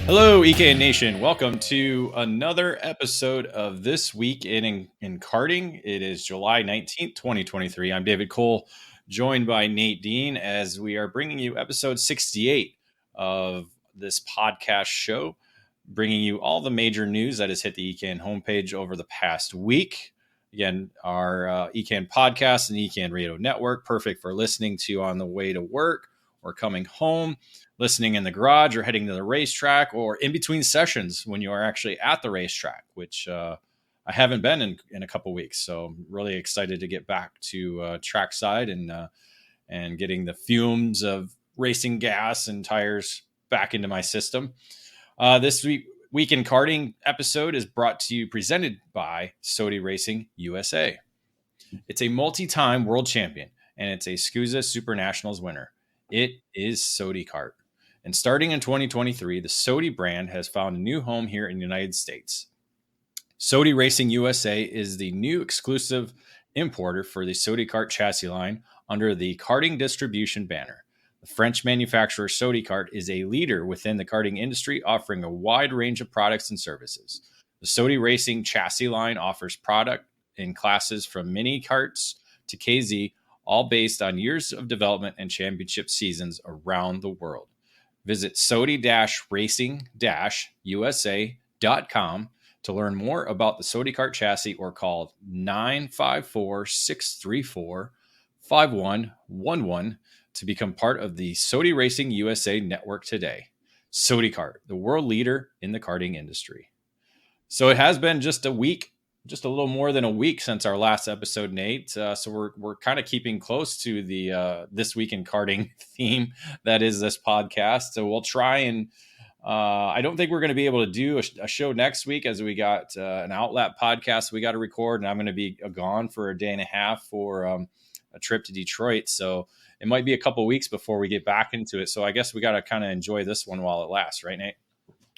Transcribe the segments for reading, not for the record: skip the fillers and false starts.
Hello, EKN Nation. Welcome to another episode of This Week in Karting. It is July 19th, 2023. I'm David Cole, joined by Nate Dean, as we are bringing you episode 68 of this podcast show, bringing you all the major news that has hit the EKN homepage over the past week. Again, our EKN podcast and EKN Radio Network, perfect for listening to on the way to work or coming home, listening in the garage or heading to the racetrack, or in between sessions when you are actually at the racetrack, which I haven't been in a couple weeks. So I'm really excited to get back to trackside and getting the fumes of racing gas and tires back into my system. This week in Karting episode is presented by Sodi Racing USA. It's a multi-time world champion, and it's a SCUSA Super Nationals winner. It is Sodi Kart. And starting in 2023, the Sodi brand has found a new home here in the United States. Sodi Racing USA is the new exclusive importer for the Sodi Kart chassis line under the Karting distribution banner. The French manufacturer Sodi Kart is a leader within the karting industry, offering a wide range of products and services. The Sodi Racing chassis line offers product in classes from mini karts to KZ, all based on years of development and championship seasons around the world. Visit Sodi-Racing-USA.com to learn more about the Sodi Kart chassis, or call 954-634-5111 to become part of the Sodi Racing USA network today. Sodi Kart, the world leader in the karting industry. So it has been just a little more than a week since our last episode, Nate. So we're kind of keeping close to the This Week in Karting theme that is this podcast. So we'll try and I don't think we're going to be able to do a show next week, as we got an outlet podcast we got to record, and I'm going to be gone for a day and a half for a trip to Detroit. So it might be a couple weeks before we get back into it. So I guess we got to kind of enjoy this one while it lasts, right, Nate?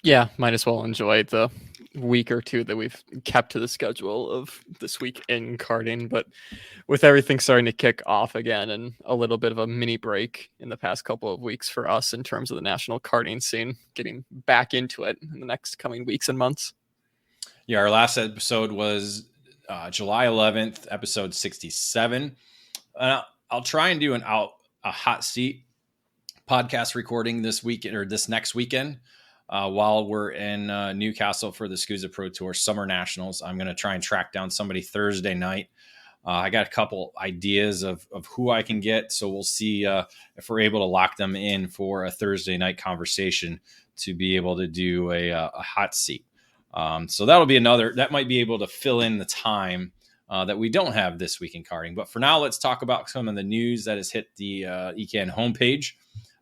Yeah, might as well enjoy the week or two that we've kept to the schedule of This Week in Karting. But with everything starting to kick off again, and a little bit of a mini break in the past couple of weeks for us in terms of the national karting scene, getting back into it in the next coming weeks and months. Yeah, our last episode was July 11th, episode 67. I'll try and do a hot seat podcast recording this weekend, or this next weekend. While we're in Newcastle for the SCUSA Pro Tour Summer Nationals. I'm going to try and track down somebody Thursday night. I got a couple ideas of who I can get, so we'll see if we're able to lock them in for a Thursday night conversation to be able to do a hot seat. So that might be able to fill in the time that we don't have This Week in Karting. But for now, let's talk about some of the news that has hit the EKN homepage,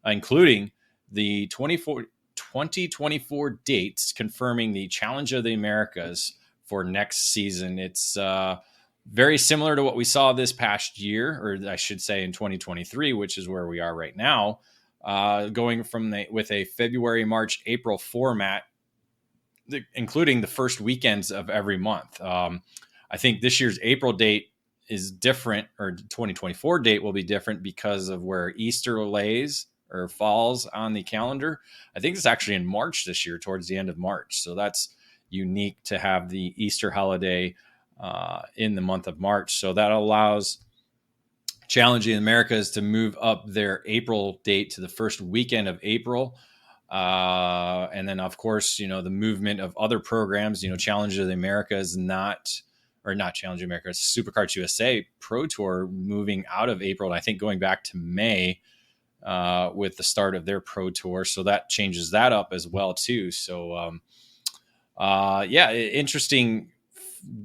including the 2024 dates confirming the Challenge of the Americas for next season. It's very similar to what we saw this past year, or I should say in 2023, which is where we are right now, going with a February, March, April format, including the first weekends of every month. I think this year's April date is different, or 2024 date will be different because of where Easter lays or falls on the calendar. I think it's actually in March this year, towards the end of March. So that's unique to have the Easter holiday in the month of March. So that allows Challenging Americas to move up their April date to the first weekend of April. And then, of course, the movement of other programs, Challenge of the Americas, not Challenge of Americas, Superkarts USA Pro Tour moving out of April, and I think going back to May, with the start of their Pro Tour. So that changes that up as well too. So interesting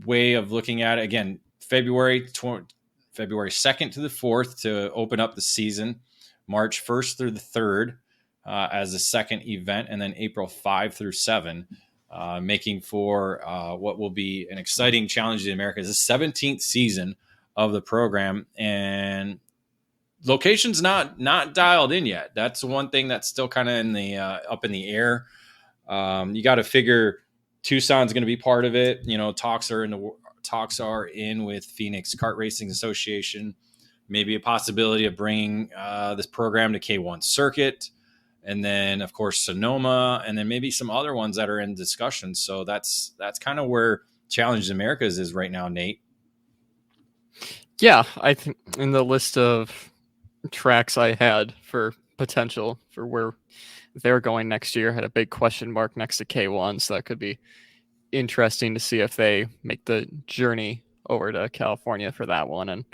way of looking at it. Again, February 2nd to the 4th to open up the season, March 1st through the 3rd as a second event, and then April 5 through 7, making for what will be an exciting Challenge of the Americas, the 17th season of the program. And location's not dialed in yet. That's one thing that's still kind of in the up in the air. You got to figure Tucson's going to be part of it. Talks are in with Phoenix Kart Racing Association. Maybe a possibility of bringing this program to K1 circuit and then of course Sonoma, and then maybe some other ones that are in discussion. So that's kind of where Challenge Americas is right now, Nate. Yeah, I think in the list of tracks I had for potential for where they're going next year, had a big question mark next to K1, so that could be interesting to see if they make the journey over to California for that one. And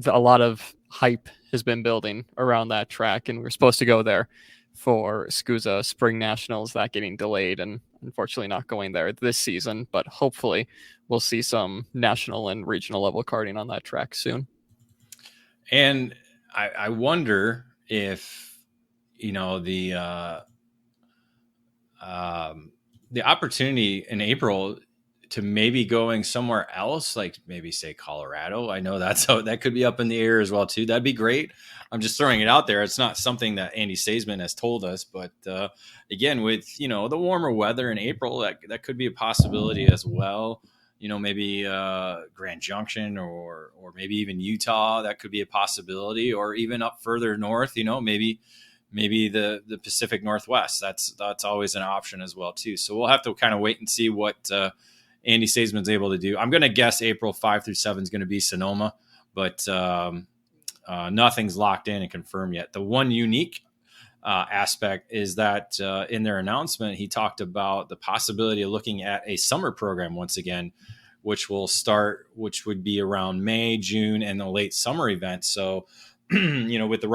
a lot of hype has been building around that track, and we're supposed to go there for SCUSA Spring Nationals, that getting delayed and unfortunately not going there this season, but hopefully we'll see some national and regional level karting on that track soon. And I wonder if the opportunity in April to maybe going somewhere else, like maybe say Colorado. I know that could be up in the air as well too. That'd be great. I'm just throwing it out there. It's not something that Andy Saisman has told us, but again, with the warmer weather in April, that could be a possibility as well. Maybe Grand Junction or maybe even Utah. That could be a possibility, or even up further north. Maybe the Pacific Northwest. That's always an option as well too. So we'll have to kind of wait and see what Andy Saisman's able to do. I'm going to guess April 5 through 7 is going to be Sonoma, but nothing's locked in and confirmed yet. The one unique aspect is that in their announcement, he talked about the possibility of looking at a summer program once again, which would be around May, June, and the late summer event. So, with the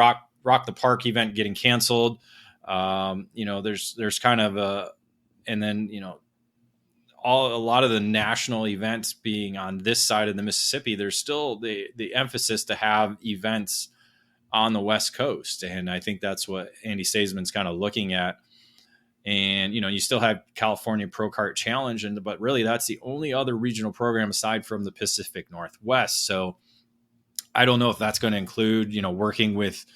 Rock the Park event getting canceled, there's kind of and then a lot of the national events being on this side of the Mississippi, there's still the emphasis to have events on the West Coast. And I think that's what Andy Saisman's kind of looking at. And, you still have California Pro Kart Challenge, but really that's the only other regional program aside from the Pacific Northwest. So I don't know if that's going to include, working with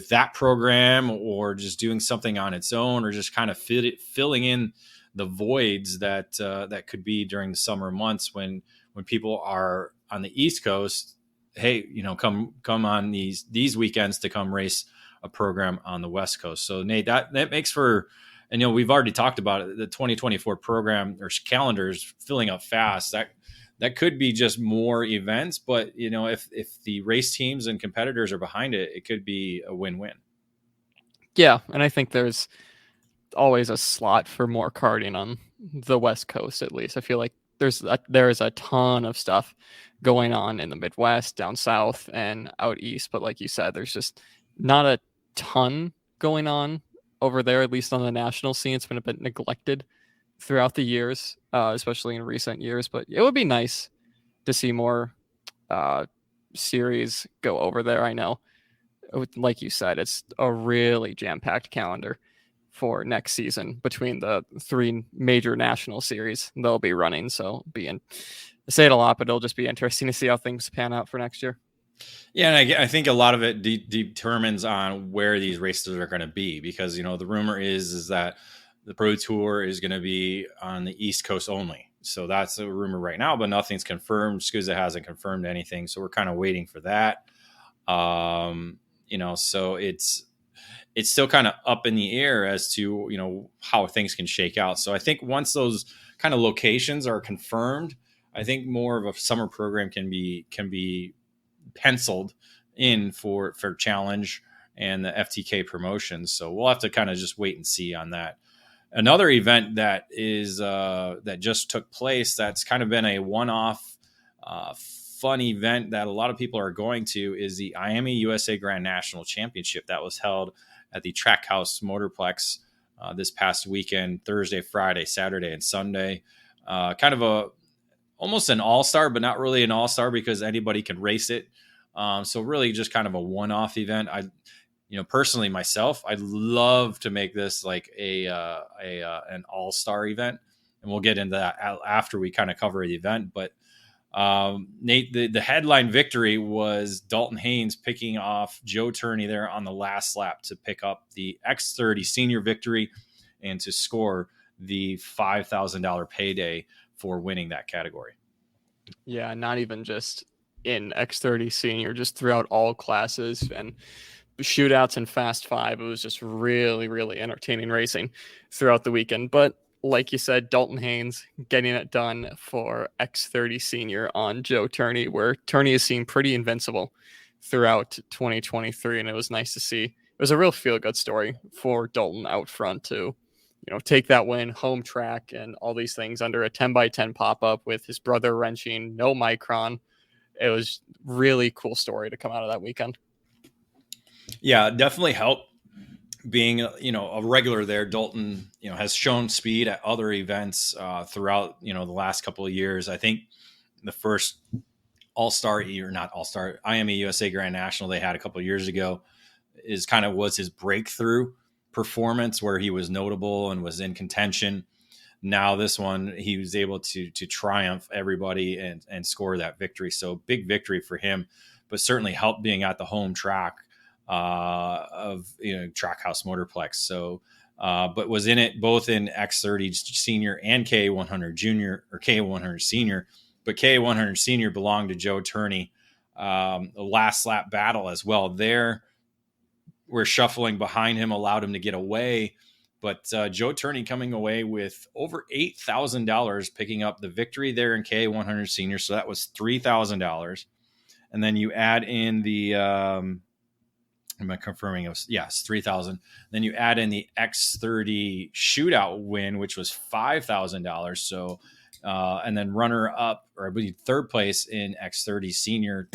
that program or just doing something on its own, or just kind of filling in the voids that could be during the summer months when people are on the East Coast. Hey, come on these weekends to come race a program on the West Coast. So Nate, that makes for, and we've already talked about it, the 2024 program or calendar is filling up fast. That could be just more events, but if the race teams and competitors are behind it, it could be a win-win. Yeah, and I think there's always a slot for more karting on the West Coast. At least I feel like there is a ton of stuff going on in the Midwest, down south, and out east. But like you said, there's just not a ton going on over there, at least on the national scene. It's been a bit neglected throughout the years, especially in recent years. But it would be nice to see more series go over there. I know, like you said, it's a really jam-packed calendar for next season between the three major national series they'll be running. So I say it a lot, but it'll just be interesting to see how things pan out for next year. Yeah, and I think a lot of it determines on where these races are going to be, because the rumor is that the Pro Tour is going to be on the East Coast only. So that's a rumor right now, but nothing's confirmed. SCUSA hasn't confirmed anything, so we're kind of waiting for that. So it's still kind of up in the air as to how things can shake out. So I think once those kind of locations are confirmed, I think more of a summer program can be penciled in for Challenge and the FTK promotions. So we'll have to kind of just wait and see on that. Another event that is that just took place, that's kind of been a one-off fun event that a lot of people are going to, is the IAME USA Grand National Championship that was held at the Trackhouse Motorplex this past weekend, Thursday, Friday, Saturday, and Sunday. Kind of almost an all-star, but not really an all-star because anybody can race it. So really just kind of a one-off event. Personally myself, I'd love to make this like an all-star event, and we'll get into that after we kind of cover the event. But Nate, the headline victory was Dalton Haynes picking off Joe Turney there on the last lap to pick up the X30 senior victory and to score the $5,000 payday for winning that category. Yeah, not even just in X30 senior, just throughout all classes. And shootouts and Fast Five. It was just really, really entertaining racing throughout the weekend. But like you said, Dalton Haynes getting it done for X30 Senior on Joe Turney, where Turney has seemed pretty invincible throughout 2023. And it was nice to see. It was a real feel-good story for Dalton out front to, take that win, home track, and all these things under a 10x10 pop-up with his brother wrenching, no micron. It was really cool story to come out of that weekend. Yeah, definitely helped being a regular there. Dalton has shown speed at other events throughout the last couple of years. I think the first all-star, or not all-star, IME USA Grand National they had a couple of years ago was his breakthrough performance, where he was notable and was in contention. Now this one, he was able to triumph everybody and score that victory. So big victory for him, but certainly helped being at the home track of Trackhouse Motorplex. So but was in it both in X30 Senior and K100 Junior, or K100 Senior, but K100 Senior belonged to Joe Turney. The last lap battle as well there, where shuffling behind him allowed him to get away. But Joe Turney coming away with over $8,000, picking up the victory there in K100 Senior. So that was $3,000. And then you add in the, am I confirming? Yes, 3,000. Then you add in the X30 shootout win, which was $5,000. So, and then runner up, or I believe third place in X30 Senior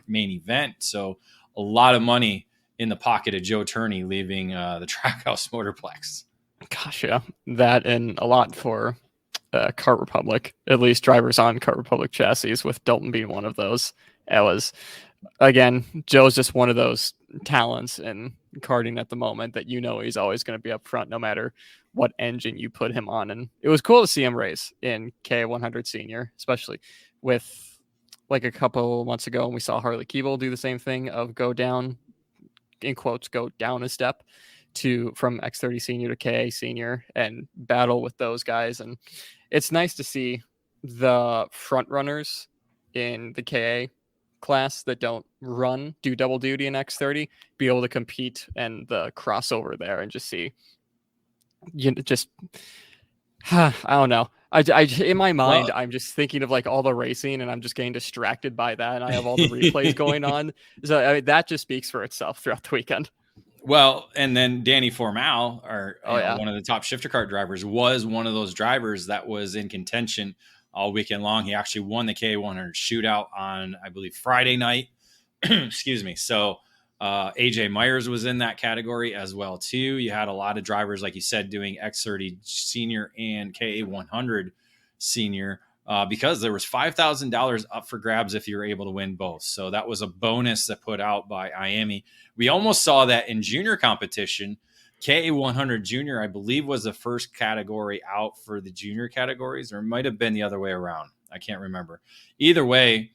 main event. So a lot of money in the pocket of Joe Turney, leaving the Trackhouse Motorplex. Gosh, yeah, that and a lot for Kart Republic, at least drivers on Kart Republic chassis, with Dalton being one of those. It was, again, Joe's just one of those talents in karting at the moment that he's always going to be up front no matter what engine you put him on. And it was cool to see him race in K100 Senior, especially with like a couple months ago when we saw Harley Keeble do the same thing of go down, in quotes, go down a step from X30 Senior to KA Senior and battle with those guys. And it's nice to see the front runners in the KA class that don't do double duty in X30 be able to compete, and the crossover there, and just see, I don't know. I in my mind, I'm just thinking of like all the racing, and I'm just getting distracted by that. And I have all the replays going on. So that just speaks for itself throughout the weekend. Well, and then Danny Formal, one of the top shifter kart drivers, was one of those drivers that was in contention all weekend long. He actually won the K100 shootout on, I believe, Friday night. Excuse me. So AJ Myers was in that category as well, too. You had a lot of drivers, like you said, doing X30 Senior and KA100 Senior, because there was $5,000 up for grabs if you were able to win both. So that was a bonus that put out by IAME. We almost saw that in junior competition. KA100 Junior, I believe, was the first category out for the junior categories, or it might have been the other way around. I can't remember. Either way,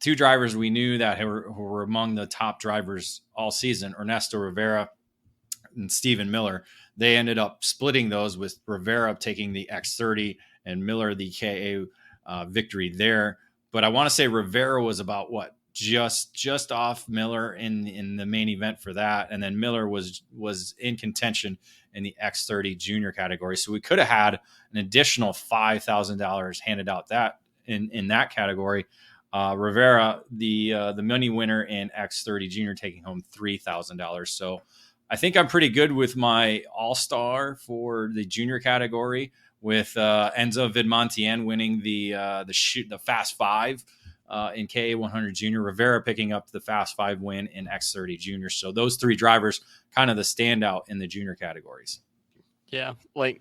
two drivers we knew that who were among the top drivers all season, Ernesto Rivera and Stephen Miller, they ended up splitting those, with Rivera taking the X30 and Miller the KA victory there. But I want to say Rivera was about just off Miller in the main event for that, and then Miller was in contention in the X30 junior category. So we could have had an additional $5,000 handed out that in that category. Rivera, the money winner in X30 junior, taking home $3,000. So I think I'm pretty good with my all-star for the junior category, with Enzo Vidmontien winning the Fast Five in KA100 Junior, Rivera picking up the Fast Five win in X30 Junior. So those three drivers kind of the standout in the junior categories. Yeah, like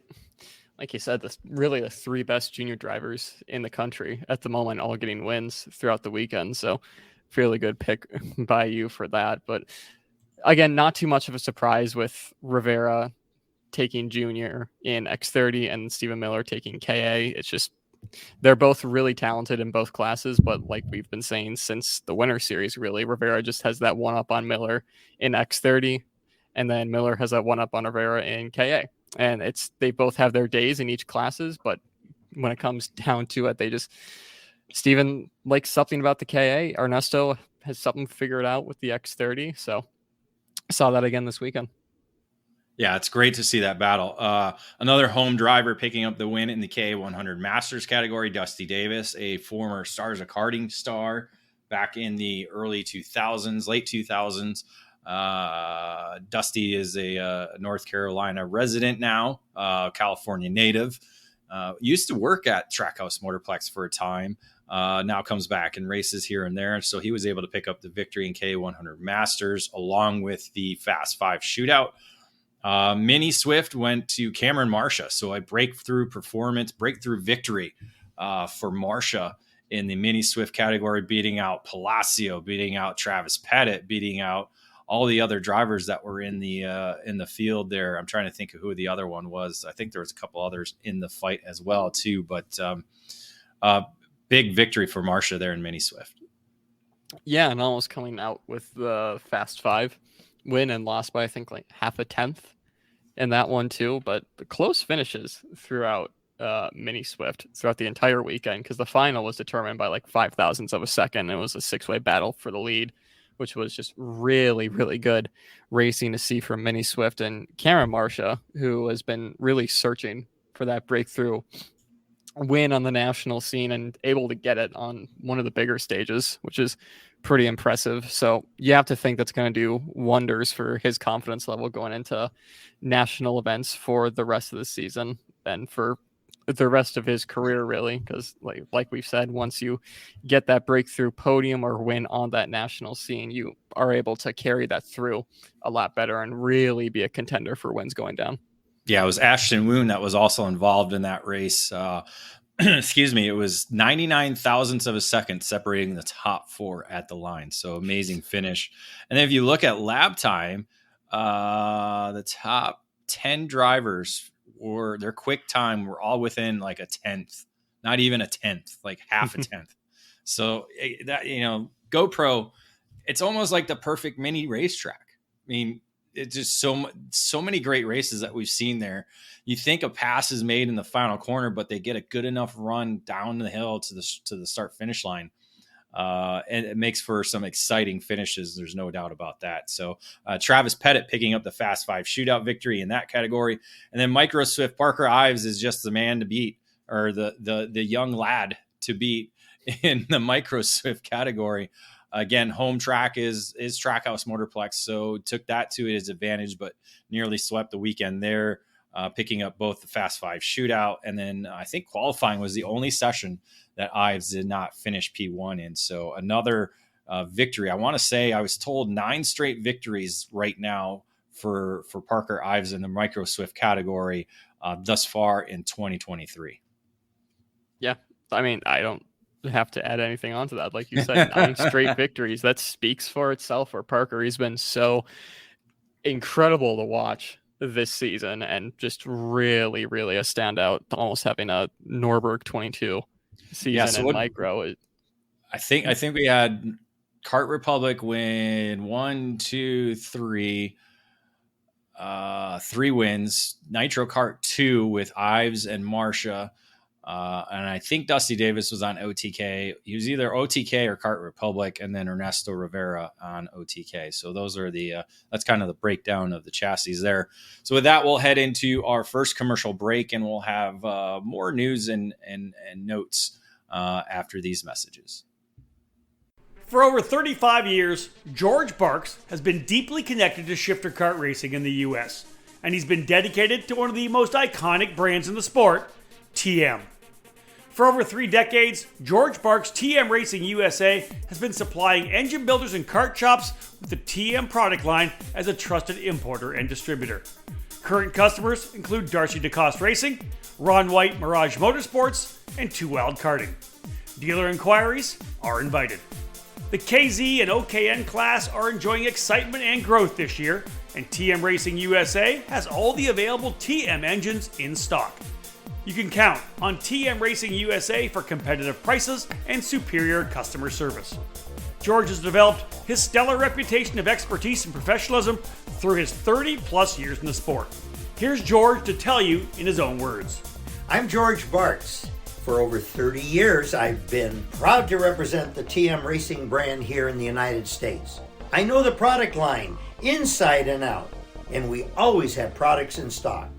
you said, really the three best junior drivers in the country at the moment, all getting wins throughout the weekend. So fairly good pick by you for that. But again, not too much of a surprise with Rivera taking junior in X30 and Stephen Miller taking KA. It's just, they're both really talented in both classes, but like we've been saying since the Winter Series, really, Rivera just has that one up on Miller in X30, and then Miller has that one up on Rivera in KA. And they both have their days in each classes, but when it comes down to it, Steven likes something about the KA. Ernesto has something figured out with the X30. So Saw that again this weekend. Yeah, it's great to see that battle. Another home driver picking up the win in the K100 Masters category, Dusty Davis, a former Stars of Karting star back in the early 2000s, late 2000s. Dusty is a North Carolina resident now, California native. Used to work at Trackhouse Motorplex for a time. Now comes back and races here and there. So he was able to pick up the victory in K100 Masters along with the Fast 5 shootout. Mini Swift went to Cameron Marcia. So a breakthrough victory for Marcia in the Mini Swift category, beating out Palacio, beating out Travis Pettit, beating out all the other drivers that were in the field there. I'm trying to think of who the other one was. I think there was a couple others in the fight as well too, but big victory for Marcia there in Mini Swift. Yeah, and almost coming out with the Fast 5 win and lost by, I think, like half a tenth in that one too. But the close finishes throughout Mini Swift throughout the entire weekend, because the final was determined by like 5,000ths of a second. It was a 6-way battle for the lead, which was just really, really good racing to see from Mini Swift. And Cameron Marcia, who has been really searching for that breakthrough win on the national scene and able to get it on one of the bigger stages, which is pretty impressive. So you have to think that's going to do wonders for his confidence level going into national events for the rest of the season and for the rest of his career, really, because like we've said, once you get that breakthrough podium or win on that national scene, you are able to carry that through a lot better and really be a contender for wins going down. Yeah, it was Ashton Woon that was also involved in that race. Excuse me, it was 99 thousandths of a second separating the top four at the line. So amazing finish. And then if you look at lap time, the top 10 drivers or their quick time were all within like a tenth, not even a tenth, like half a tenth. So that, GoPro, it's almost like the perfect mini racetrack. I mean, it's just so many great races that we've seen there. You think a pass is made in the final corner, but they get a good enough run down the hill to the start finish line. And it makes for some exciting finishes. There's no doubt about that. So Travis Pettit picking up the Fast 5 shootout victory in that category. And then Micro Swift, Parker Ives is just the man to beat, or the young lad to beat in the Micro Swift category. Again, home track is Trackhouse Motorplex, so took that to his advantage, but nearly swept the weekend there, picking up both the Fast 5 shootout, and then I think qualifying was the only session that Ives did not finish P1 in. So another victory. I want to say I was told 9 straight victories right now for Parker Ives in the Micro Swift category thus far in 2023. Yeah, I mean, I don't have to add anything onto that. Like you said, 9 straight victories. That speaks for itself for Parker. He's been so incredible to watch this season and just really, really a standout, almost having a Norberg 22 season in micro. I think we had Kart Republic win 3 wins, Nitro Kart 2 with Ives and Marcia. And I think Dusty Davis was on OTK. He was either OTK or Kart Republic, and then Ernesto Rivera on OTK. So those are that's kind of the breakdown of the chassis there. So with that, we'll head into our first commercial break, and we'll have more news and notes after these messages. For over 35 years, George Barks has been deeply connected to shifter kart racing in the U.S., and he's been dedicated to one of the most iconic brands in the sport, TM. For over 3 decades, George Barks TM Racing USA has been supplying engine builders and kart shops with the TM product line as a trusted importer and distributor. Current customers include Darcy DeCoste Racing, Ron White Mirage Motorsports, and Two Wild Karting. Dealer inquiries are invited. The KZ and OKN class are enjoying excitement and growth this year, and TM Racing USA has all the available TM engines in stock. You can count on TM Racing USA for competitive prices and superior customer service. George has developed his stellar reputation of expertise and professionalism through his 30-plus years in the sport. Here's George to tell you in his own words. I'm George Barks. For over 30 years, I've been proud to represent the TM Racing brand here in the United States. I know the product line inside and out, and we always have products in stock.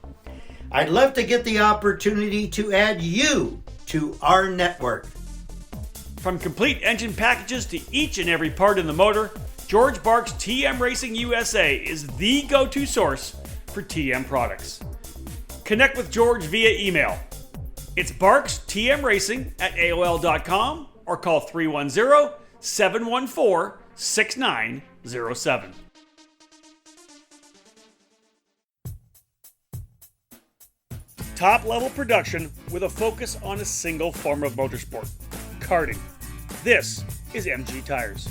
I'd love to get the opportunity to add you to our network. From complete engine packages to each and every part in the motor, George Barks TM Racing USA is the go-to source for TM products. Connect with George via email. It's barkstmracing@aol.com or call 310-714-6907. Top-level production with a focus on a single form of motorsport, karting. This is MG Tires.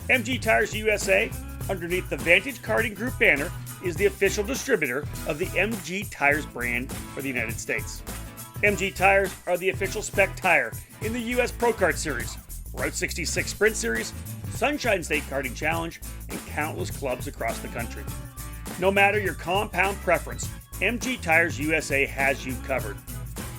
MG Tires USA, underneath the Vantage Karting Group banner, is the official distributor of the MG Tires brand for the United States. MG Tires are the official spec tire in the US Pro Kart Series, Route 66 Sprint Series, Sunshine State Karting Challenge, and countless clubs across the country. No matter your compound preference, MG Tires USA has you covered.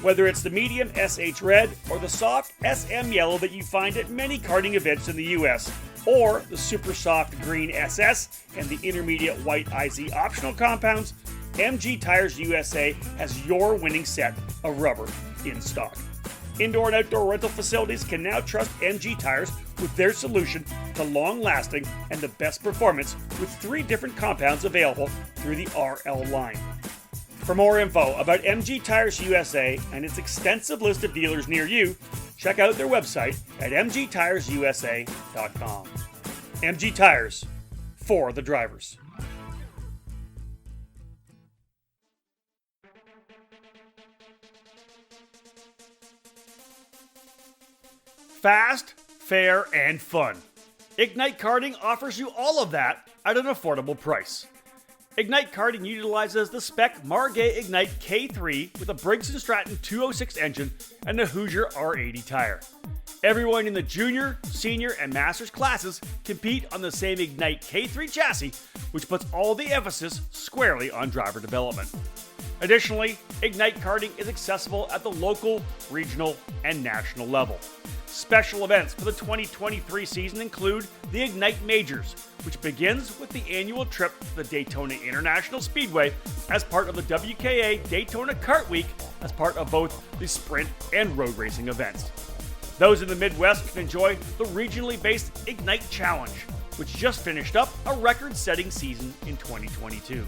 Whether it's the medium SH Red or the soft SM Yellow that you find at many karting events in the US, or the super soft green SS and the intermediate white IZ optional compounds, MG Tires USA has your winning set of rubber in stock. Indoor and outdoor rental facilities can now trust MG Tires with their solution to long-lasting and the best performance with 3 different compounds available through the RL line. For more info about MG Tires USA and its extensive list of dealers near you, check out their website at mgtiresusa.com. MG Tires, for the drivers. Fast, fair, and fun. Ignite Karting offers you all of that at an affordable price. Ignite Karting utilizes the spec Margay Ignite K3 with a Briggs & Stratton 206 engine and a Hoosier R80 tire. Everyone in the junior, senior, and masters classes compete on the same Ignite K3 chassis, which puts all the emphasis squarely on driver development. Additionally, Ignite Karting is accessible at the local, regional, and national level. Special events for the 2023 season include the Ignite Majors, which begins with the annual trip to the Daytona International Speedway as part of the WKA Daytona Kart Week as part of both the sprint and road racing events. Those in the Midwest can enjoy the regionally based Ignite Challenge, which just finished up a record-setting season in 2022.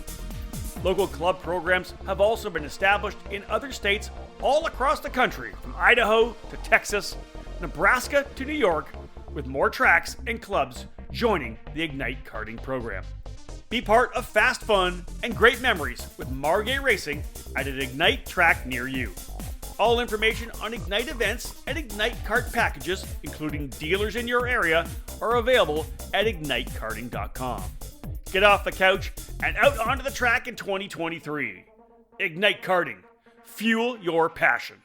Local club programs have also been established in other states all across the country, from Idaho to Texas, Nebraska to New York, with more tracks and clubs joining the Ignite Karting program. Be part of fast fun and great memories with Margay Racing at an Ignite track near you. All information on Ignite events and Ignite kart packages, including dealers in your area, are available at ignitekarting.com. Get off the couch and out onto the track in 2023. Ignite Karting. Fuel your passion.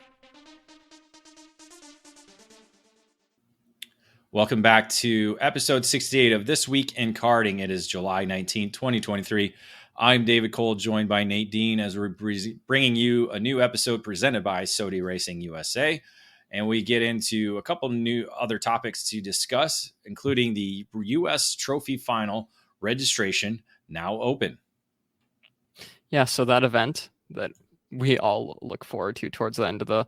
Welcome back to episode 68 of This Week in Karting. It is July 19th, 2023. I'm David Cole, joined by Nate Dean, as we're bringing you a new episode presented by Sodi Racing USA. And we get into a couple new other topics to discuss, including the U.S. Trophy Final registration now open. Yeah, so that event that we all look forward to towards the end of the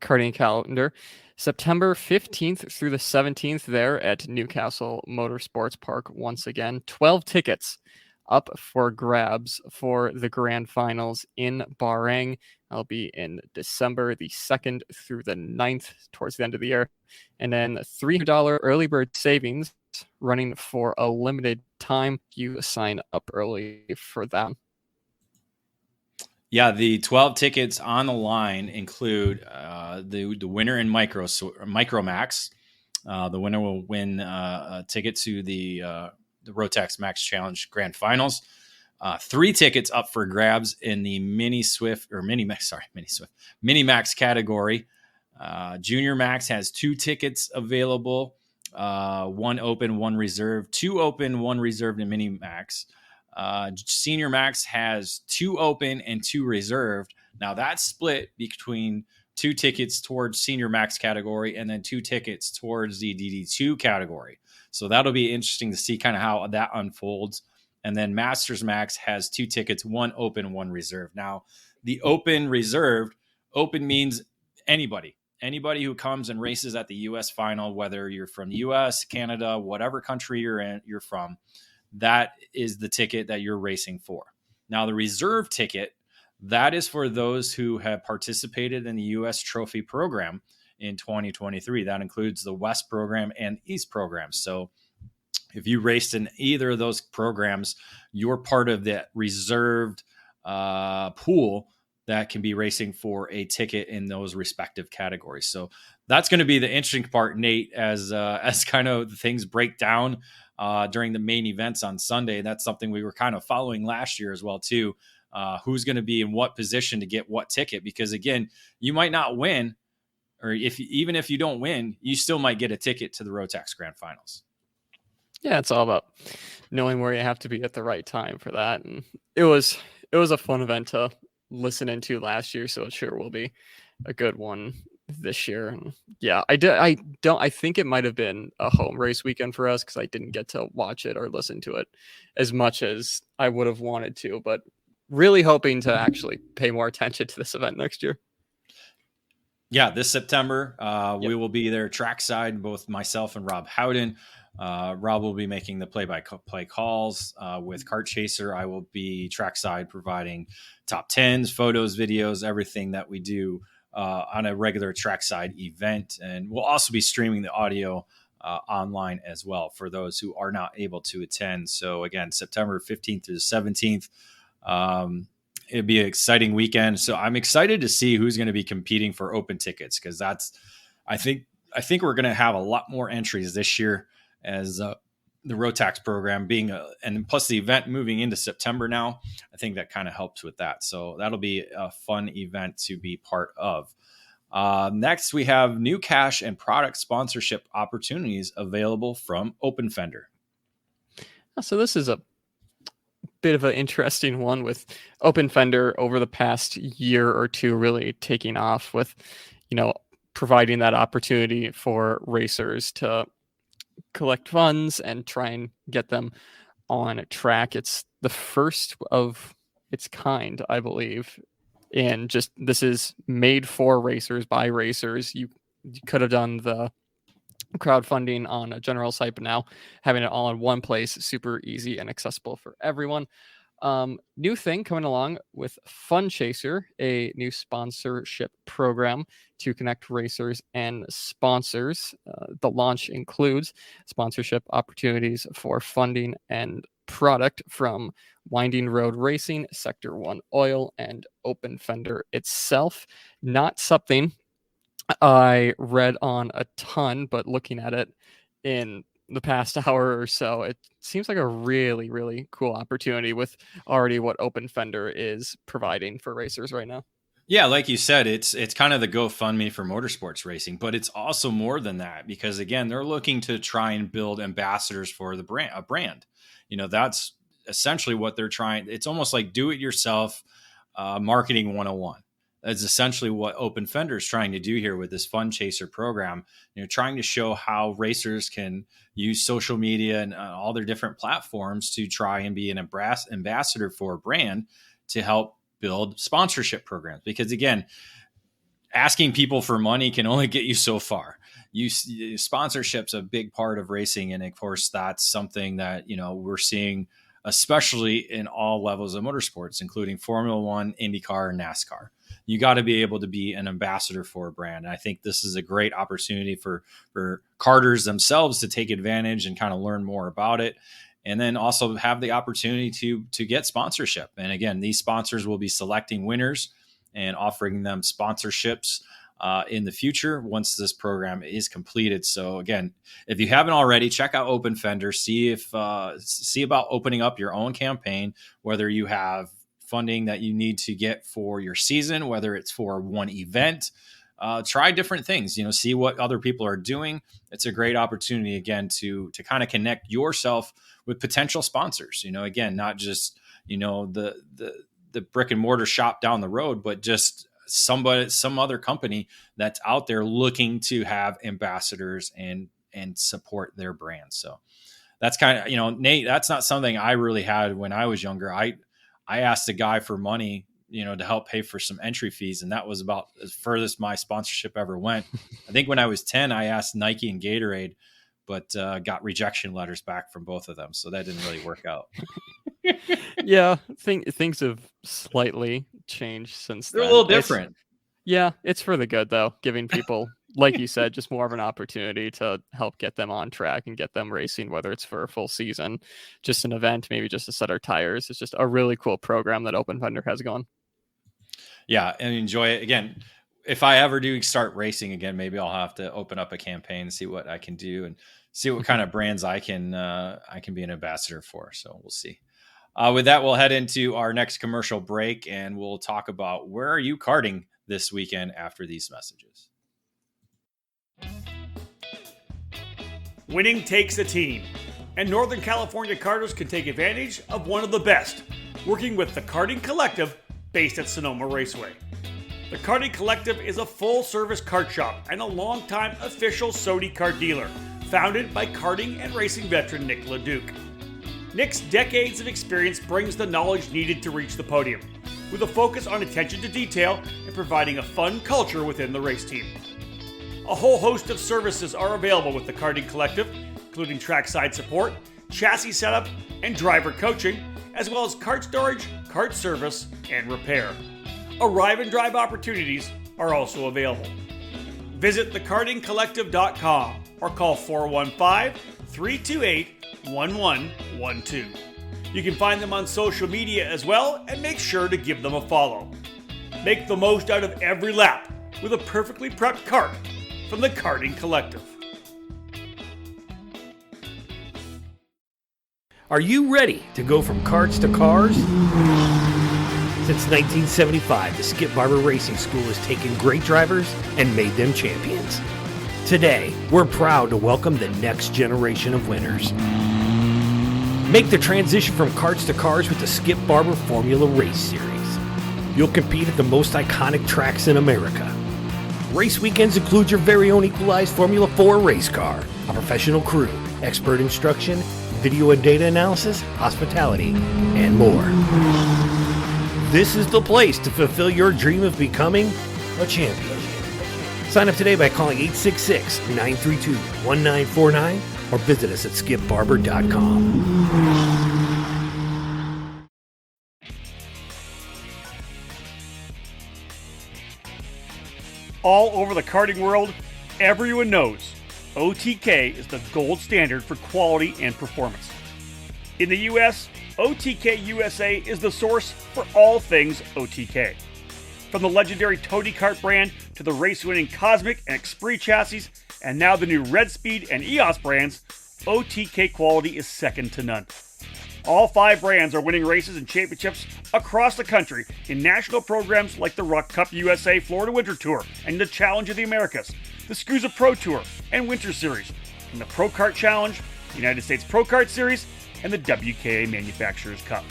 karting calendar, September 15th through the 17th there at Newcastle Motorsports Park. Once again, 12 tickets up for grabs for the grand finals in Bahrain. That'll be in December the 2nd through the 9th, towards the end of the year. And then $300 early bird savings running for a limited time. You sign up early for that. Yeah, the 12 tickets on the line include the winner in Micromax. The winner will win a ticket to the Rotax Max Challenge Grand Finals. 3 tickets up for grabs in the Mini Max category. Junior Max has 2 tickets available. 1 open, 1 reserved. 2 open, 1 reserved in Mini Max. Senior Max has 2 open and 2 reserved. Now that's split between 2 tickets towards Senior Max category and then 2 tickets towards the DD2 category. So that'll be interesting to see kind of how that unfolds. And then Masters Max has 2 tickets, 1 open, 1 reserved. Now, the open reserved, open means anybody who comes and races at the US final, whether you're from the US, Canada, whatever country you're from, that is the ticket that you're racing for. Now, the reserve ticket, that is for those who have participated in the US Trophy program in 2023. That includes the West program and East program. So if you raced in either of those programs, you're part of that reserved pool that can be racing for a ticket in those respective categories. So that's going to be the interesting part, Nate, as kind of things break down during the main events on Sunday. That's something we were kind of following last year as well, too. Who's going to be in what position to get what ticket? Because again, you might not win, or even if you don't win, you still might get a ticket to the Rotax Grand Finals. Yeah, it's all about knowing where you have to be at the right time for that. And it was a fun event to listen into last year, so it sure will be a good one this year. And yeah, I think it might have been a home race weekend for us because I didn't get to watch it or listen to it as much as I would have wanted to, but really hoping to actually pay more attention to this event next year. Yeah, this September, we will be there trackside, both myself and Rob Howden. Rob will be making the play-by-play calls with Kart Chaser. I will be trackside providing top 10s, photos, videos, everything that we do on a regular trackside event. And we'll also be streaming the audio online as well for those who are not able to attend. So again, September 15th through the 17th. It'd be an exciting weekend. So I'm excited to see who's going to be competing for open tickets, because I think we're going to have a lot more entries this year as the Rotax program being and plus the event moving into September now. I think that kind of helps with that. So that'll be a fun event to be part of. Next, we have new cash and product sponsorship opportunities available from Open Fender. So this is a bit of an interesting one, with Open Fender over the past year or two really taking off with, providing that opportunity for racers to collect funds and try and get them on a track. It's the first of its kind, I believe. And just, this is made for racers by racers. You could have done the crowdfunding on a general site, but now having it all in one place, super easy and accessible for everyone. New thing coming along with Fun Chaser, a new sponsorship program to connect racers and sponsors. The launch includes sponsorship opportunities for funding and product from Winding Road Racing, Sector 1 Oil, and Open Fender itself. Not something I read on a ton, but looking at it in the past hour or so, it seems like a really, really cool opportunity with already what Open Fender is providing for racers right now. Yeah, like you said, it's kind of the GoFundMe for motorsports racing, but it's also more than that, because again, they're looking to try and build ambassadors for the brand. That's essentially what they're trying. It's almost like do-it-yourself marketing 101. That's essentially what Open Fender is trying to do here with this Fun Chaser program. Trying to show how racers can use social media and all their different platforms to try and be an ambassador for a brand to help build sponsorship programs. Because again, asking people for money can only get you so far. Sponsorship's a big part of racing, and of course, that's something that we're seeing, especially in all levels of motorsports, including Formula One, IndyCar, and NASCAR. You got to be able to be an ambassador for a brand. And I think this is a great opportunity for karters themselves to take advantage and kind of learn more about it. And then also have the opportunity to get sponsorship. And again, these sponsors will be selecting winners and offering them sponsorships in the future once this program is completed. So again, if you haven't already, check out Open Fender, see about opening up your own campaign, whether you have funding that you need to get for your season, whether it's for one event. Try different things, see what other people are doing. It's a great opportunity, again, to kind of connect yourself with potential sponsors. Again, not just, the brick and mortar shop down the road, but just some other company that's out there looking to have ambassadors and support their brand. So that's kind of, Nate, that's not something I really had when I was younger. I asked a guy for money, to help pay for some entry fees. And that was about as furthest my sponsorship ever went. I think when I was 10, I asked Nike and Gatorade, but got rejection letters back from both of them. So that didn't really work out. Yeah, things have slightly changed since They're then. a little different. It's for the good, though, giving people, like you said, just more of an opportunity to help get them on track and get them racing, whether it's for a full season, just an event, maybe just to set our tires. It's just a really cool program that Open Fender has going. Yeah, and enjoy it. Again, if I ever do start racing again, maybe I'll have to open up a campaign and see what I can do and see what kind of brands I can be an ambassador for. So we'll see. With that, we'll head into our next commercial break, and we'll talk about where are you karting this weekend after these messages. Winning takes a team, and Northern California karters can take advantage of one of the best, working with the Karting Collective based at Sonoma Raceway. The Karting Collective is a full-service kart shop and a longtime official SOTI kart dealer, founded by karting and racing veteran Nick LeDuc. Nick's decades of experience brings the knowledge needed to reach the podium, with a focus on attention to detail and providing a fun culture within the race team. A whole host of services are available with the Karting Collective, including trackside support, chassis setup, and driver coaching, as well as kart storage, kart service, and repair. Arrive and drive opportunities are also available. Visit thekartingcollective.com or call 415-328-1112. You can find them on social media as well, and make sure to give them a follow. Make the most out of every lap with a perfectly prepped kart from the Karting Collective. Are you ready to go from karts to cars? Since 1975, the Skip Barber Racing School has taken great drivers and made them champions. Today, we're proud to welcome the next generation of winners. Make the transition from karts to cars with the Skip Barber Formula Race Series. You'll compete at the most iconic tracks in America. Race weekends include your very own equalized Formula 4 race car, a professional crew, expert instruction, video and data analysis, hospitality, and more. This is the place to fulfill your dream of becoming a champion. Sign up today by calling 866-932-1949 or visit us at skipbarber.com. All over the karting world, everyone knows OTK is the gold standard for quality and performance. In the US, OTK USA is the source for all things OTK. From the legendary Tony Kart brand to the race-winning Cosmic and Esprit chassis, and now the new Red Speed and EOS brands, OTK quality is second to none. All 5 brands are winning races and championships across the country in national programs like the Ruck Cup USA Florida Winter Tour and the Challenge of the Americas, the SCUSA Pro Tour and Winter Series, and the Pro Kart Challenge, the United States Pro Kart Series, and the WKA Manufacturers Cup.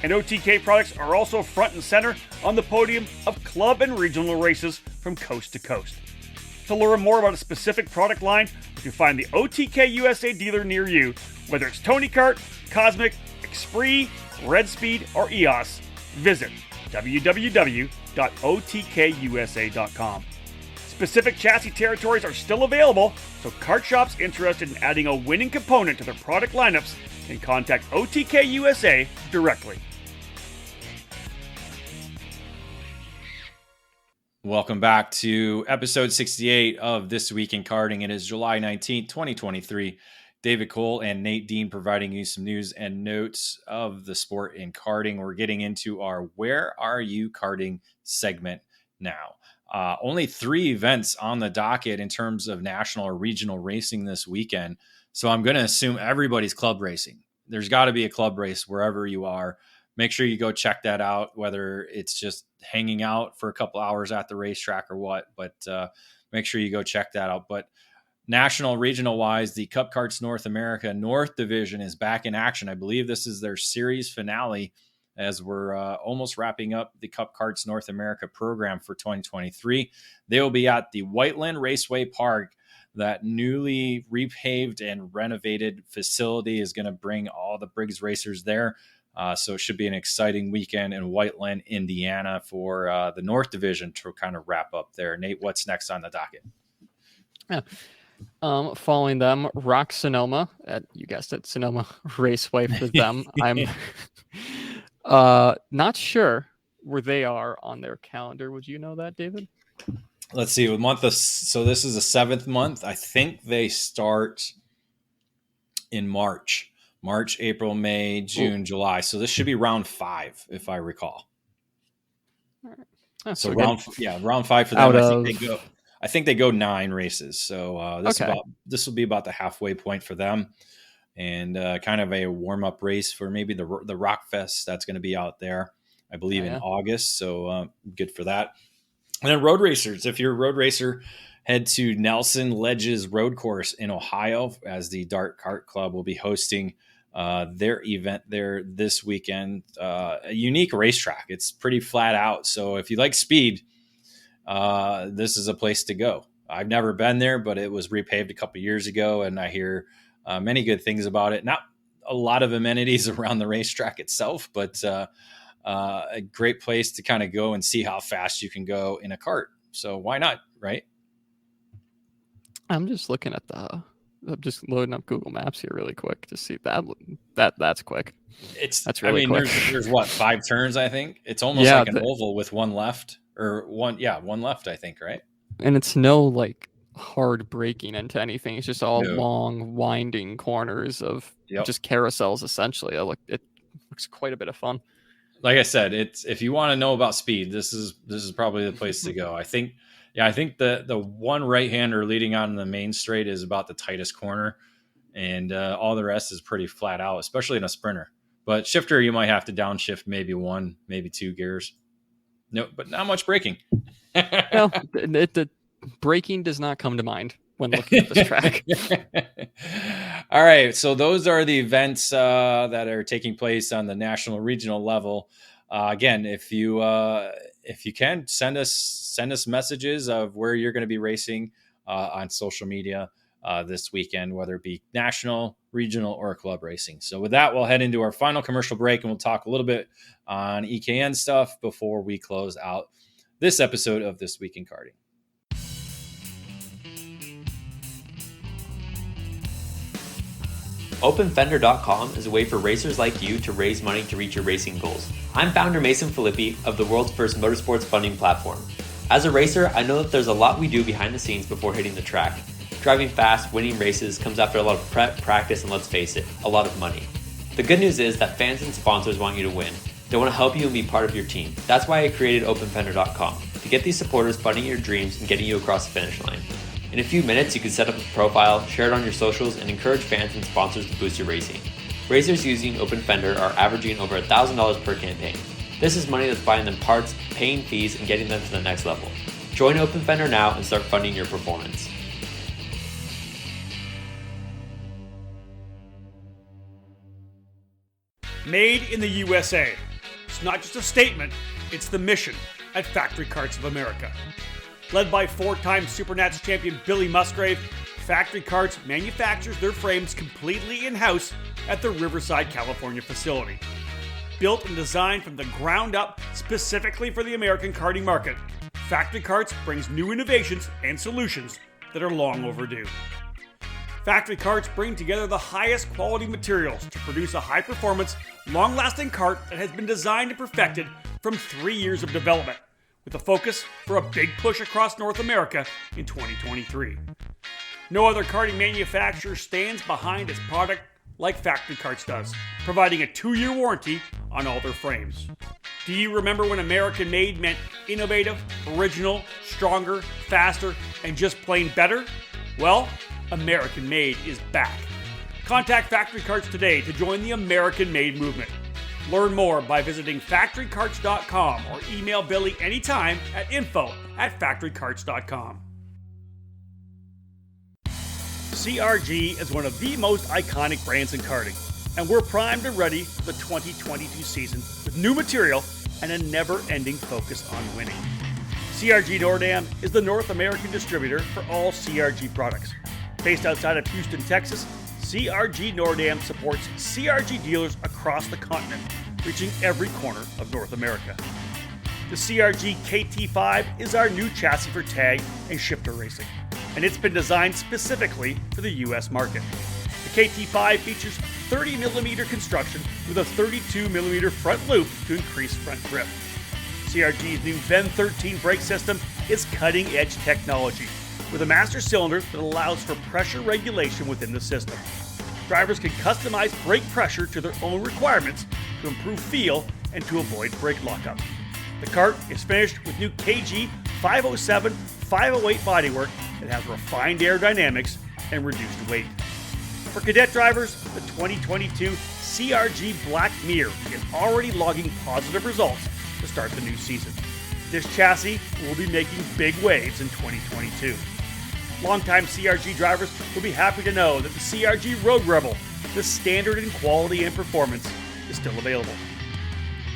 And OTK products are also front and center on the podium of club and regional races from coast to coast. To learn more about a specific product line, you can find the OTK USA dealer near you, whether it's Tony Kart, Cosmic, Esprit, Red Speed, or EOS. Visit www.otkusa.com. Specific chassis territories are still available, so kart shops interested in adding a winning component to their product lineups can contact OTK USA directly. Welcome back to episode 68 of This Week in Karting. It is July 19th, 2023. David Cole and Nate Dean providing you some news and notes of the sport in karting. We're getting into our Where Are You Karting segment now. Only 3 events on the docket in terms of national or regional racing this weekend. So I'm going to assume everybody's club racing. There's got to be a club race wherever you are. Make sure you go check that out, whether it's just hanging out for a couple hours at the racetrack or what, but make sure you go check that out. But national, regional wise, the Cup Karts North America North Division is back in action. I believe this is their series finale as we're almost wrapping up the Cup Karts North America program for 2023. They will be at the Whiteland Raceway Park That newly repaved and renovated facility is going to bring all the Briggs racers there. So it should be an exciting weekend in Whiteland, Indiana for the North Division to kind of wrap up there. Nate, what's next on the docket? Yeah. Following them, Rock Sonoma at, you guessed it, Sonoma Raceway for them. I'm not sure where they are on their calendar. Would you know that, David? Let's see. So this is the 7th month. I think they start in March, April, May, June, July. So this should be round 5, if I recall. All right. So round 5 for them. I think they go 9 races. So this will be about the halfway point for them, and kind of a warm up race for maybe the Rock Fest that's going to be out there, I believe, in August. So good for that. And then road racers, if you're a road racer, head to Nelson Ledges Road Course in Ohio, as the Dart Kart Club will be hosting their event there this weekend. A unique racetrack. It's pretty flat out. So if you like speed, this is a place to go. I've never been there, but it was repaved a couple years ago, and I hear many good things about it. Not a lot of amenities around the racetrack itself, but a great place to kind of go and see how fast you can go in a kart. So why not, right? I'm just looking at I'm just loading up Google Maps here really quick to see that's quick. That's really quick. There's what, 5 turns, I think. It's almost like an oval with one left, one left, I think, right? And it's no like hard braking into anything. It's just all long, winding corners of just carousels, essentially. It looks quite a bit of fun. Like I said, if you want to know about speed, this is probably the place to go. I think the one right-hander leading on the main straight is about the tightest corner, and all the rest is pretty flat out, especially in a sprinter. But shifter, you might have to downshift maybe 1, maybe 2 gears. No, but not much braking. No, the braking does not come to mind when looking at this track. All right, so those are the events that are taking place on the national, regional level. Again, if you can, send us messages of where you're going to be racing on social media this weekend, whether it be national, regional, or club racing. So with that, we'll head into our final commercial break, and we'll talk a little bit on EKN stuff before we close out this episode of This Week in Karting. OpenFender.com is a way for racers like you to raise money to reach your racing goals. I'm founder Mason Filippi of the world's first motorsports funding platform. As a racer, I know that there's a lot we do behind the scenes before hitting the track. Driving fast, winning races comes after a lot of prep, practice, and let's face it, a lot of money. The good news is that fans and sponsors want you to win. They want to help you and be part of your team. That's why I created OpenFender.com, to get these supporters funding your dreams and getting you across the finish line. In a few minutes, you can set up a profile, share it on your socials, and encourage fans and sponsors to boost your racing. Racers using OpenFender are averaging over $1,000 per campaign. This is money that's buying them parts, paying fees, and getting them to the next level. Join OpenFender now and start funding your performance. Made in the USA. It's not just a statement, it's the mission at Factory Karts of America. Led by 4-time Supernats champion Billy Musgrave, Factory Karts manufactures their frames completely in-house at the Riverside, California facility. Built and designed from the ground up specifically for the American karting market, Factory Karts brings new innovations and solutions that are long overdue. Factory Karts bring together the highest quality materials to produce a high-performance, long-lasting kart that has been designed and perfected from 3 years of development, with a focus for a big push across North America in 2023. No other karting manufacturer stands behind its product like Factory Karts does, providing a 2-year warranty on all their frames. Do you remember when American made meant innovative, original, stronger, faster, and just plain better? Well, American made is back. Contact Factory Karts today to join the American made movement. Learn more by visiting factorykarts.com or email Billy anytime at info@factorykarts.com. CRG is one of the most iconic brands in karting, and we're primed and ready for the 2022 season with new material and a never-ending focus on winning. CRG Nordam is the North American distributor for all CRG products. Based outside of Houston, Texas, CRG Nordam supports CRG dealers across the continent, reaching every corner of North America. The CRG KT5 is our new chassis for tag and shifter racing, and it's been designed specifically for the US market. The KT5 features 30mm construction with a 32mm front loop to increase front grip. CRG's new VEN 13 brake system is cutting-edge technology with a master cylinder that allows for pressure regulation within the system. Drivers can customize brake pressure to their own requirements to improve feel and to avoid brake lockup. The kart is finished with new KG 507, 508 bodywork that has refined aerodynamics and reduced weight. For cadet drivers, the 2022 CRG Black Mirror is already logging positive results to start the new season. This chassis will be making big waves in 2022. Longtime CRG drivers will be happy to know that the CRG Road Rebel, the standard in quality and performance, is still available.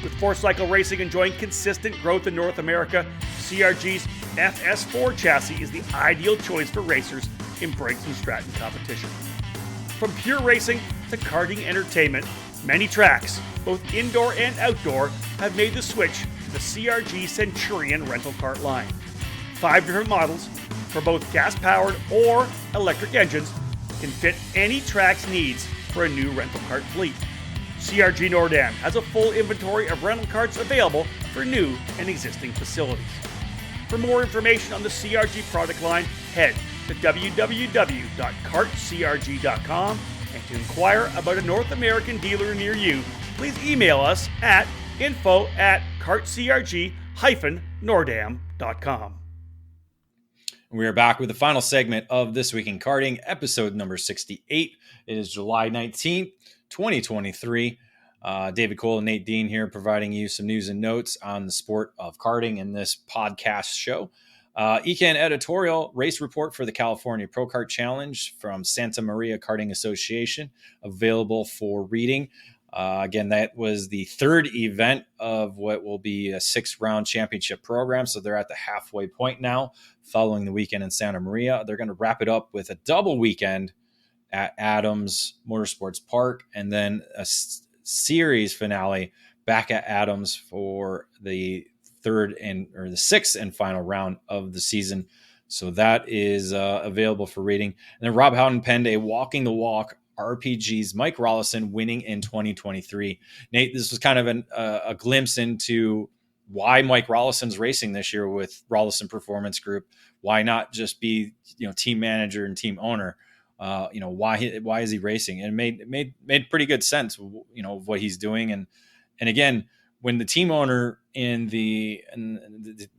With 4-cycle racing enjoying consistent growth in North America, CRG's FS4 chassis is the ideal choice for racers in Briggs & Stratton competition. From pure racing to karting entertainment, many tracks, both indoor and outdoor, have made the switch to the CRG Centurion rental kart line. 5 different models for both gas-powered or electric engines can fit any track's needs for a new rental kart fleet. CRG Nordam has a full inventory of rental karts available for new and existing facilities. For more information on the CRG product line, head to www.kartcrg.com, and to inquire about a North American dealer near you, please email us at info@kartcrg-nordam.com. We are back with the final segment of This Week in Karting, episode number 68. It is July 19th, 2023. David Cole and Nate Dean here providing you some news and notes on the sport of karting in this podcast show. ECAN editorial race report for the California Pro Kart Challenge from Santa Maria Karting Association, available for reading. Again, that was the third event of what will be a 6-round championship program. So they're at the halfway point now, following the weekend in Santa Maria. They're going to wrap it up with a double weekend at Adams Motorsports Park, and then a series finale back at Adams for the sixth and final round of the season. So that is available for reading. And then Rob Howden penned a Walking the Walk RPG's Mike Rollison winning in 2023. Nate, this was kind of a glimpse into why Mike Rollison's racing this year with Rollison Performance Group. Why not just be, team manager and team owner? Why is he racing? And it made pretty good sense, of what he's doing. And again, when the team owner and the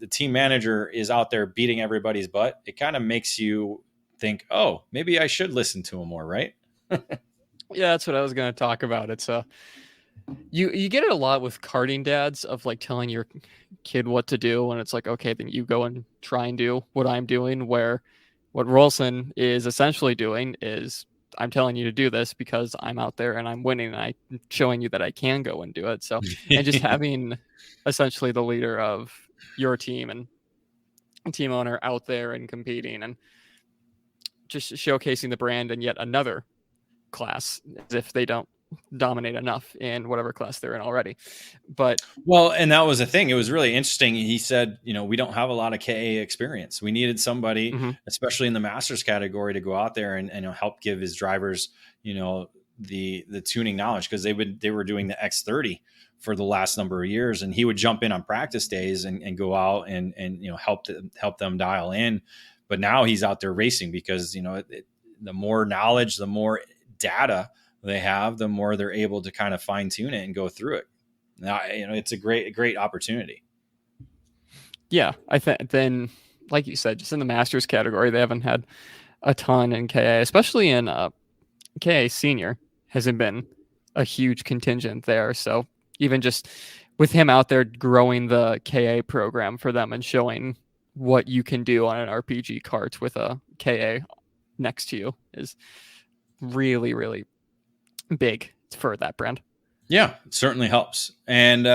team manager is out there beating everybody's butt, it kind of makes you think, oh, maybe I should listen to him more, right? Yeah, that's what I was going to talk about. It's you get it a lot with karting dads of like telling your kid what to do, and it's like, okay, then you go and try and do what I'm doing. Where what Rolson is essentially doing is, I'm telling you to do this because I'm out there and I'm winning, and I'm showing you that I can go and do it. So, and just having essentially the leader of your team and team owner out there and competing and just showcasing the brand in yet another class, as if they don't dominate enough in whatever class they're in already. But and that was the thing. It was really interesting. He said, we don't have a lot of KA experience. We needed somebody, especially in the masters category, to go out there and help give his drivers, the tuning knowledge, because they were doing the X30 for the last number of years, and he would jump in on practice days and go out and help them dial in. But now he's out there racing because the more knowledge, the more data they have, the more they're able to kind of fine tune it and go through it. Now, it's a great opportunity. Yeah, I think then, like you said, just in the masters category, they haven't had a ton in KA, especially in KA senior hasn't been a huge contingent there. So even just with him out there growing the KA program for them and showing what you can do on an RPG kart with a KA next to you is really, really big for that brand. Yeah, it certainly helps. And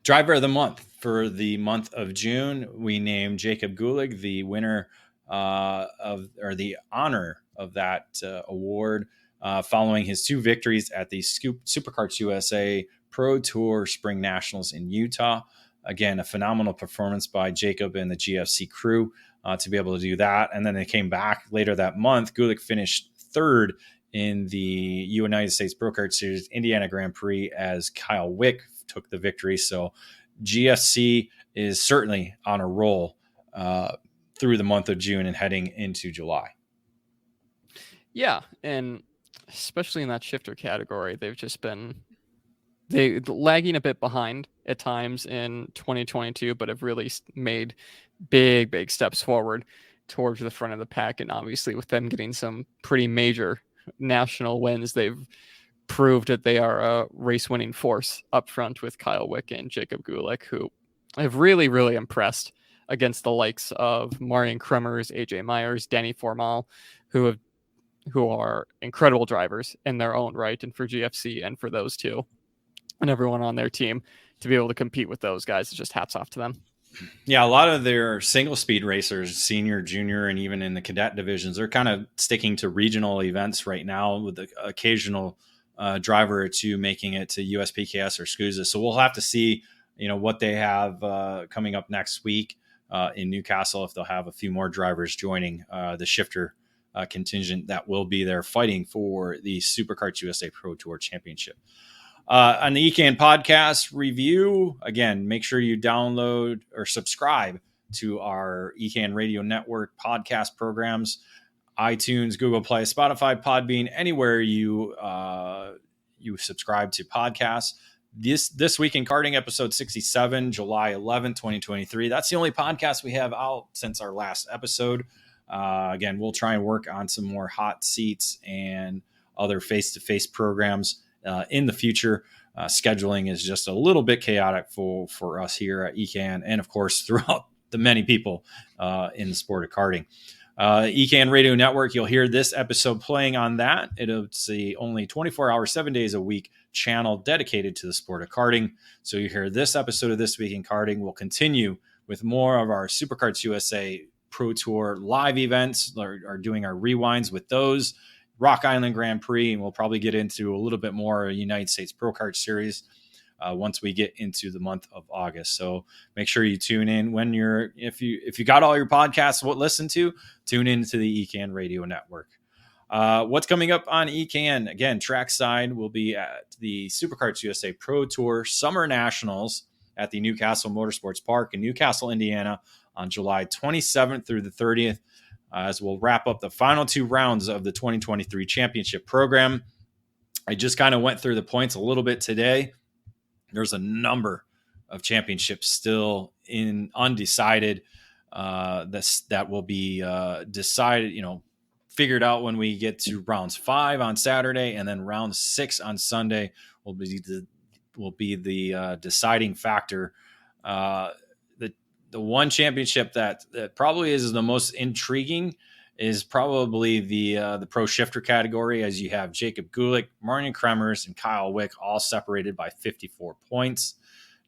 driver of the month for the month of June, we named Jacob Gulig the winner the honor of that award, following his 2 victories at the Superkarts USA Pro Tour Spring Nationals in Utah. Again, a phenomenal performance by Jacob and the GFC crew to be able to do that. And then they came back later that month. Gulik finished 3rd in the United States Pro Kart Series Indiana Grand Prix as Kyle Wick took the victory. So GFC is certainly on a roll through the month of June and heading into July. Yeah, and especially in that shifter category, they've just been lagging a bit behind at times in 2022, but have really made big steps forward towards the front of the pack. And obviously with them getting some pretty major national wins, they've proved that they are a race winning force up front with Kyle Wick and Jacob Gulik, who have really impressed against the likes of Marian Kremers, AJ Myers, Danny Formal, who are incredible drivers in their own right, and for GFC and for those two and everyone on their team to be able to compete with those guys, it's just hats off to them. Yeah, a lot of their single speed racers, senior, junior, and even in the cadet divisions, they're kind of sticking to regional events right now with the occasional driver or two making it to USPKS or SCUSA. So we'll have to see, what they have coming up next week in Newcastle, if they'll have a few more drivers joining the shifter contingent that will be there fighting for the Superkarts USA Pro Tour Championship. On the ECAN podcast review, again, make sure you download or subscribe to our ECAN Radio Network podcast programs, iTunes, Google Play, Spotify, Podbean, anywhere you subscribe to podcasts. This Week in Karting, episode 67, July 11, 2023. That's the only podcast we have out since our last episode. Again, we'll try and work on some more hot seats and other face-to-face programs in the future. Scheduling is just a little bit chaotic for us here at ECAN, and of course throughout the many people in the sport of karting. ECAN Radio Network, you'll hear this episode playing on that. It's the only 24 hours, 7 days a week channel dedicated to the sport of karting. So you hear this episode of This Week in Karting. We'll continue with more of our Superkarts USA Pro Tour live events, are doing our rewinds with those. Rock Island Grand Prix, and we'll probably get into a little bit more United States Pro Kart Series once we get into the month of August. So make sure you tune in when if you got all your podcasts to listen to, tune into the ECAN Radio Network. What's coming up on ECAN? Again, trackside will be at the Superkarts USA Pro Tour Summer Nationals at the Newcastle Motorsports Park in Newcastle, Indiana on July 27th through the 30th. As we'll wrap up the final 2 rounds of the 2023 championship program. I just kind of went through the points a little bit today. There's a number of championships still undecided that will be decided, figured out when we get to rounds 5 on Saturday, and then round 6 on Sunday will be the deciding factor. The one championship that probably is the most intriguing is probably the pro shifter category, as you have Jacob Gulik, Marian Kremers, and Kyle Wick all separated by 54 points.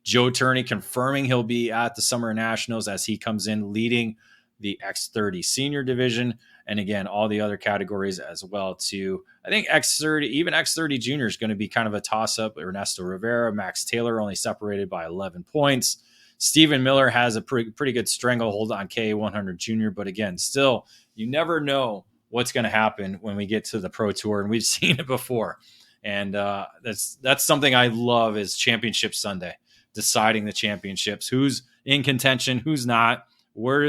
Joe Turney confirming he'll be at the Summer Nationals as he comes in leading the X30 senior division. And again, all the other categories as well too. I think X30, even X30 junior is going to be kind of a toss up. Ernesto Rivera, Max Taylor only separated by 11 points. Stephen Miller has a pretty good stranglehold on K100 Junior, but again, still, you never know what's going to happen when we get to the Pro Tour, and we've seen it before. And that's something I love is Championship Sunday, deciding the championships, who's in contention, who's not, where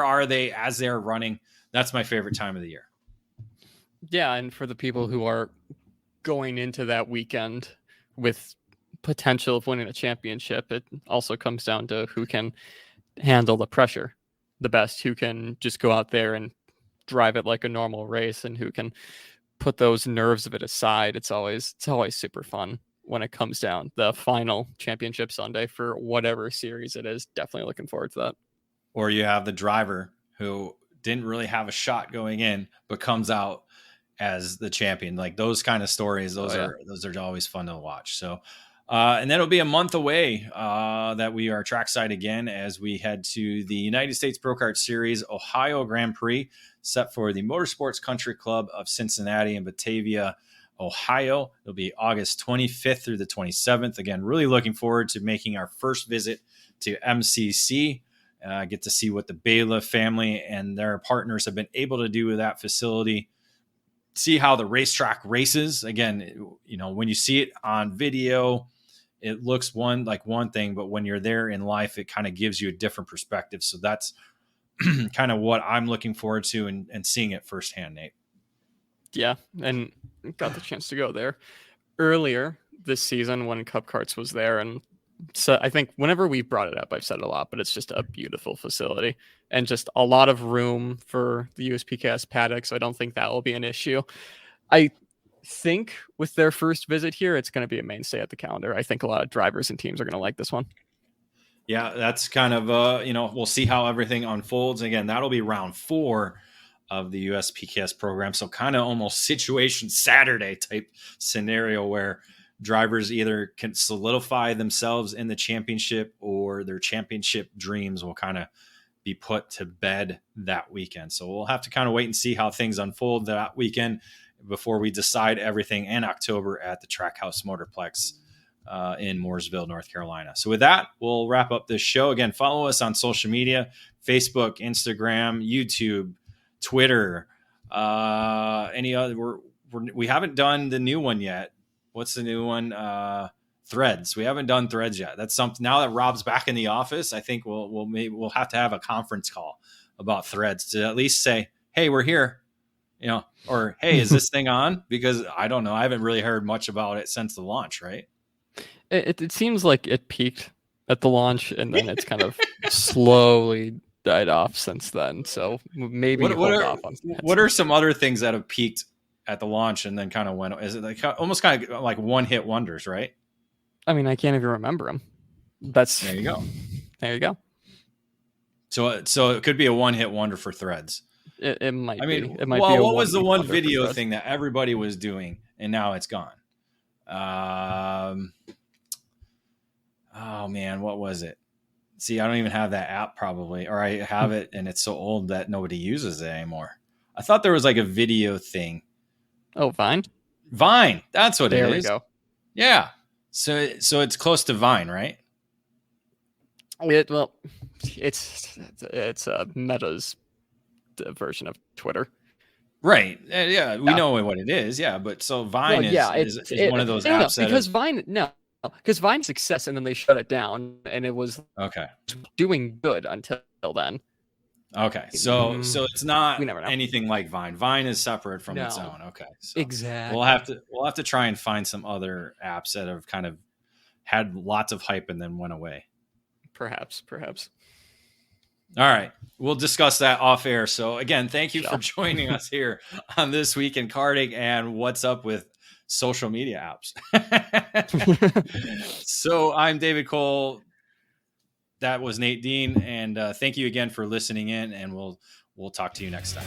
are they as they're running. That's my favorite time of the year. Yeah, and for the people who are going into that weekend with potential of winning a championship, it also comes down to who can handle the pressure the best, who can just go out there and drive it like a normal race, and who can put those nerves of it aside. It's always super fun when it comes down the final championship Sunday for whatever series it is. Definitely looking forward to that. Or you have the driver who didn't really have a shot going in, but comes out as the champion. Like those kind of stories, those are always fun to watch. So And then it'll be a month away that we are trackside again as we head to the United States Pro Kart Series Ohio Grand Prix, set for the Motorsports Country Club of Cincinnati and Batavia, Ohio. It'll be August 25th through the 27th. Again, really looking forward to making our first visit to MCC. Get to see what the Bailiff family and their partners have been able to do with that facility. See how the racetrack races. Again, when you see it on video, it looks one thing, but when you're there in life, it kind of gives you a different perspective. So that's kind of what I'm looking forward to and seeing it firsthand, Nate. Yeah, and got the chance to go there earlier this season when Cup Karts was there. And so I think whenever we brought it up, I've said it a lot, but it's just a beautiful facility and just a lot of room for the USPKS paddock. So I don't think that will be an issue. I think with their first visit here, it's going to be a mainstay at the calendar. I think a lot of drivers and teams are going to like this one. Yeah, that's kind of, we'll see how everything unfolds. Again, that'll be round 4 of the USPKS program. So kind of almost situation Saturday type scenario where drivers either can solidify themselves in the championship or their championship dreams will kind of be put to bed that weekend. So we'll have to kind of wait and see how things unfold that weekend before we decide everything in October at the Trackhouse Motorplex in Mooresville, North Carolina. So with that, we'll wrap up this show. Again, follow us on social media, Facebook, Instagram, YouTube, Twitter, any other. We haven't done the new one yet. What's the new one? Threads. We haven't done Threads yet. That's something. Now that Rob's back in the office, I think we'll have to have a conference call about Threads to at least say, hey, we're here. Or, hey, is this thing on? Because I don't know. I haven't really heard much about it since the launch, right? It seems like it peaked at the launch and then it's kind of slowly died off since then. So maybe what are some other things that have peaked at the launch and then kind of went? Is it almost kind of like one-hit wonders, right? I mean, I can't even remember them. There you go. There you go. So it could be a one-hit wonder for Threads. It might. I mean, be. It might well, be what was the one video thing that everybody was doing and now it's gone? Oh man, what was it? See, I don't even have that app probably, or I have it and it's so old that nobody uses it anymore. I thought there was like a video thing. Oh, Vine. That's what it is. There we go. Yeah. So it's close to Vine, right? It's Meta's version of Twitter. Right. Yeah, we know what it is. Yeah, but so Vine is one of those apps because Vine's success and then they shut it down and it was doing good until then. Okay. So it's not anything like Vine. Vine is separate from its own. Okay. So exactly. We'll have to try and find some other apps that have kind of had lots of hype and then went away. Perhaps. All right. We'll discuss that off air. So again, thank you for joining us here on This Week in Karting and what's up with social media apps. So I'm David Cole. That was Nate Dean. And thank you again for listening in, and we'll talk to you next time.